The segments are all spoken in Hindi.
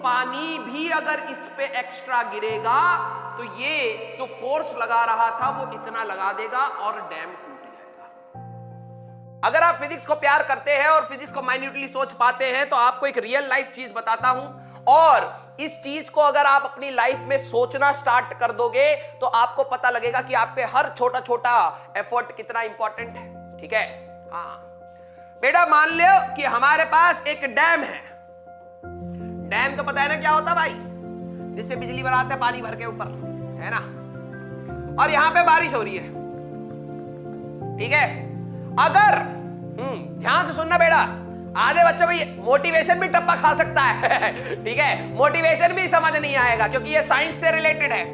पानी भी अगर इस पे एक्स्ट्रा गिरेगा तो ये जो फोर्स लगा रहा था वो इतना लगा देगा और डैम टूट जाएगा। अगर आप फिजिक्स को प्यार करते हैं और फिजिक्स को माइन्यूटली सोच पाते हैं तो आपको एक रियल लाइफ चीज बताता हूं, और इस चीज को अगर आप अपनी लाइफ में सोचना स्टार्ट कर दोगे तो आपको पता लगेगा कि आपके हर छोटा छोटा एफर्ट कितना इंपॉर्टेंट है। ठीक है, हाँ बेटा मान लो कि हमारे पास एक डैम है। डैम तो पता है ना क्या होता भाई, जिससे बिजली बनाते हैं पानी भर के ऊपर, है ना। और यहां पे बारिश हो रही है, ठीक है। अगर ध्यान से सुनना बेटा, आधे बच्चों को मोटिवेशन भी टप्पा खा सकता है ठीक है, मोटिवेशन भी समझ नहीं आएगा क्योंकि ये साइंस से रिलेटेड है।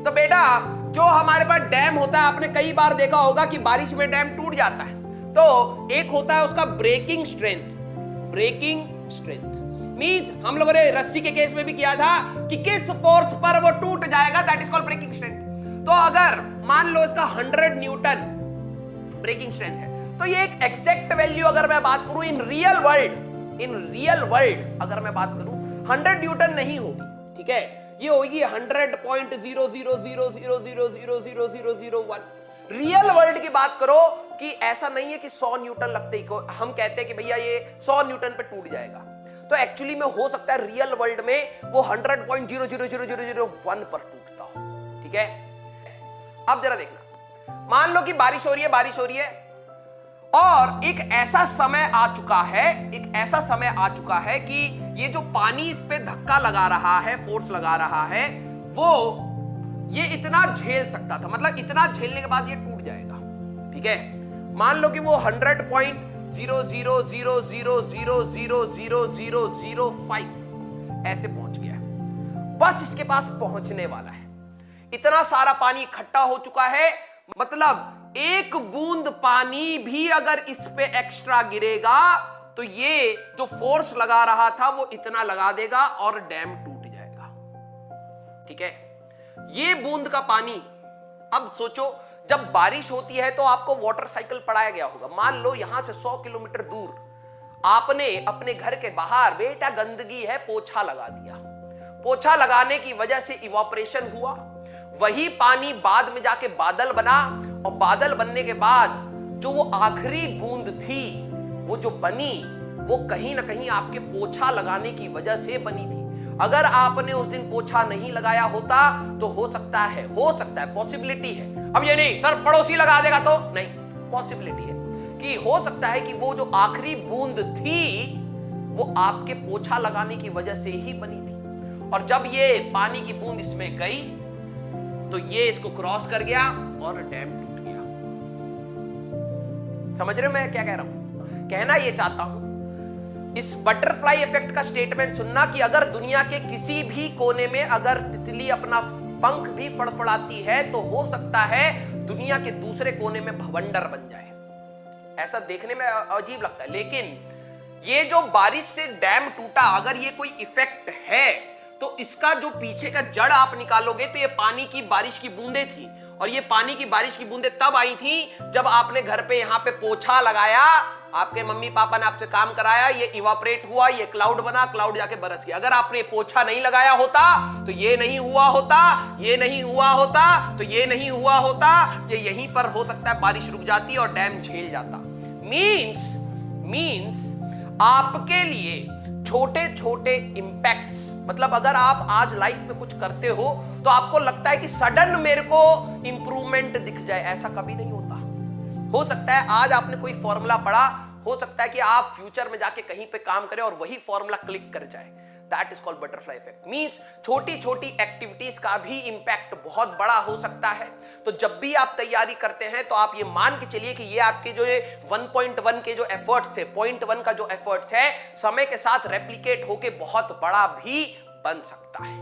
तो बेटा जो हमारे पास डैम होता है, आपने कई बार देखा होगा कि बारिश में डैम टूट जाता है। तो एक होता है उसका breaking strength. Breaking strength means हम लोगों ने रस्सी के केस में भी किया था कि किस फोर्स पर वो टूट जाएगा, that is called breaking strength. तो अगर मान लो इसका 100 न्यूटन ब्रेकिंग स्ट्रेंथ है तो ये एक एग्जैक्ट वैल्यू अगर मैं बात करूं इन रियल वर्ल्ड अगर मैं बात करूं 100 न्यूटन नहीं होगी, ठीक है, ये होगी 100.00000000001। रियल वर्ल्ड की बात करो कि ऐसा नहीं है कि 100 न्यूटन लगते ही को हम कहते हैं कि भैया ये 100 न्यूटन पे टूट जाएगा। तो एक्चुअली में हो सकता है रियल वर्ल्ड में वो 100.0000001 पर टूटता हो। ठीक है, अब जरा देखना, मान लो कि बारिश हो रही है और एक ऐसा समय आ चुका है कि ये जो पानी इस पे धक्का लगा रहा है, फोर्स लगा रहा है, वो ये इतना झेल सकता था, मतलब इतना झेलने के बाद ये टूट जाएगा। ठीक है, मान लो कि वो 100.00000000005 ऐसे पहुंच गया, बस इसके पास पहुंचने वाला है। इतना सारा पानी इकट्ठा हो चुका है, मतलब एक बूंद पानी भी अगर इस पे एक्स्ट्रा गिरेगा तो ये जो फोर्स लगा रहा था वो इतना लगा देगा और डैम टूट जाएगा। ठीक है, ये बूंद का पानी, अब सोचो जब बारिश होती है तो आपको वाटर साइकिल पढ़ाया गया होगा। मान लो यहां से 100 किलोमीटर दूर आपने अपने घर के बाहर बेटा गंदगी है पोछा लगा दिया, पोछा लगाने की वजह से इवापोरेशन हुआ, वही पानी बाद में जाके बादल बना, और बादल बनने के बाद जो वो आखिरी बूंद थी वो जो बनी वो कहीं ना कहीं आपके पोछा लगाने की वजह से बनी थी। अगर आपने उस दिन पोछा नहीं लगाया होता तो हो सकता है पॉसिबिलिटी है, अब ये नहीं सर पड़ोसी लगा देगा तो नहीं, पॉसिबिलिटी है कि हो सकता है कि वो जो आखिरी बूंद थी वो आपके पोछा लगाने की वजह से ही बनी थी, और जब ये पानी की बूंद इसमें गई तो ये इसको क्रॉस कर गया और डैम टूट गया। समझ रहे हो मैं क्या कह रहा हूं? कहना ये चाहता हूं, इस बटरफ्लाई इफेक्ट का स्टेटमेंट सुनना कि अगर दुनिया के किसी भी कोने में अगर तितली अपना पंख भी फड़फड़ाती है तो हो सकता है दुनिया के दूसरे कोने में भवंडर बन जाए। ऐसा देखने में अजीब लगता है, लेकिन ये जो बारिश से डैम टूटा, अगर ये कोई इफेक्ट है तो इसका जो पीछे का जड़ आप निकालोगे तो ये पानी की बारिश की बूंदें थी, और ये पानी की बारिश की बूंदें तब आई थी जब आपने घर पे यहाँ पे पोछा लगाया, आपके मम्मी पापा ने आपसे काम कराया, ये इवापोरेट हुआ, ये क्लाउड बना, क्लाउड जाके बरस गया। अगर आपने पोछा नहीं लगाया होता तो ये नहीं हुआ होता, ये नहीं हुआ होता, तो ये नहीं हुआ होता, ये यहीं पर हो सकता है बारिश रुक जाती और डैम झेल जाता। मींस आपके लिए छोटे छोटे इंपैक्ट्स, मतलब अगर आप आज लाइफ में कुछ करते हो तो आपको लगता है कि सडन मेरे को इंप्रूवमेंट दिख जाए, ऐसा कभी नहीं होता। हो सकता है आज आपने कोई फॉर्मूला पढ़ा, हो सकता है कि आप फ्यूचर में जाके कहीं पे काम करें और वही फॉर्मूला क्लिक कर जाए। That is called butterfly effect. Means छोटी छोटी एक्टिविटीज का भी इंपैक्ट बहुत बड़ा हो सकता है। तो जब भी आप तैयारी करते हैं तो आप ये मान के चलिए कि ये आपके जो 1.1 के जो एफर्ट्स थे, 0.1 का जो एफर्ट्स है, समय के साथ रेप्लिकेट होके बहुत बड़ा भी बन सकता है।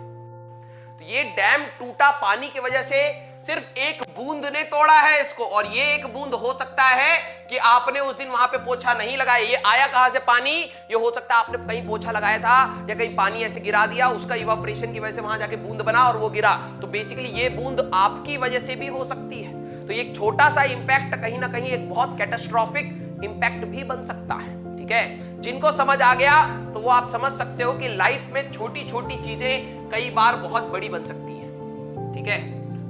तो ये डैम टूटा पानी की वजह से, सिर्फ एक बूंद ने तोड़ा है इसको, और ये एक बूंद हो सकता है कि आपने उस दिन वहां पे पोछा नहीं लगाया। ये आया कहां से पानी? ये हो सकता है आपने कहीं पोछा लगाया था या कहीं पानी ऐसे गिरा दिया, उसका इवापोरेशन की वजह से वहां जाके बूंद बना और वो गिरा। तो बेसिकली ये बूंद आपकी वजह से भी हो सकती है। तो एक छोटा सा इंपैक्ट कहीं ना कहीं एक बहुत कैटास्ट्रॉफिक इंपैक्ट भी बन सकता है। ठीक है, जिनको समझ आ गया तो वो आप समझ सकते हो कि लाइफ में छोटी छोटी चीजें कई बार बहुत बड़ी बन सकती हैं। ठीक है,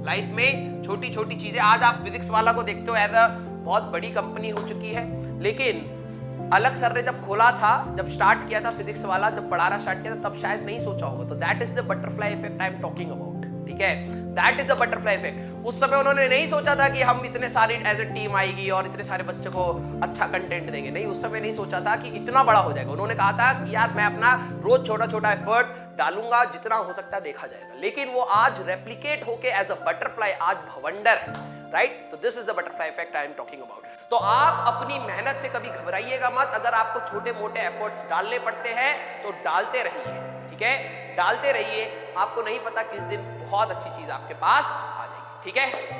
लाइफ में छोटी छोटी चीजें, आज आप फिजिक्स वाला को देखते हो एज अ बहुत बड़ी कंपनी हो चुकी है, लेकिन अलग सर ने जब खोला था, जब स्टार्ट किया था फिजिक्स वाला, जब पढ़ाना स्टार्ट किया था, तब शायद नहीं सोचा होगा। तो that is the butterfly effect I am talking about. ठीक है, that is the butterfly effect. उस समय उन्होंने नहीं सोचा था कि हम इतने सारी एज ए टीम आएगी और इतने सारे बच्चों को अच्छा कंटेंट देंगे, नहीं, उस समय नहीं सोचा था कि इतना बड़ा हो जाएगा। उन्होंने कहा था कि यार मैं अपना रोज छोटा छोटा एफर्ट डालूंगा, जितना हो सकता है देखा जाएगा, लेकिन वो आज रेप्लिकेट होके एज अ बटरफ्लाई आज भवंडर है, राइट। तो this is the butterfly effect I am talking about. तो आप अपनी मेहनत से कभी घबराइएगा मत। अगर आपको छोटे मोटे एफर्ट्स डालने पड़ते हैं तो डालते रहिए, ठीक है, डालते रहिए। आपको नहीं पता किस दिन बहुत अच्छी चीज आपके पास आ जाएगी, ठीक है।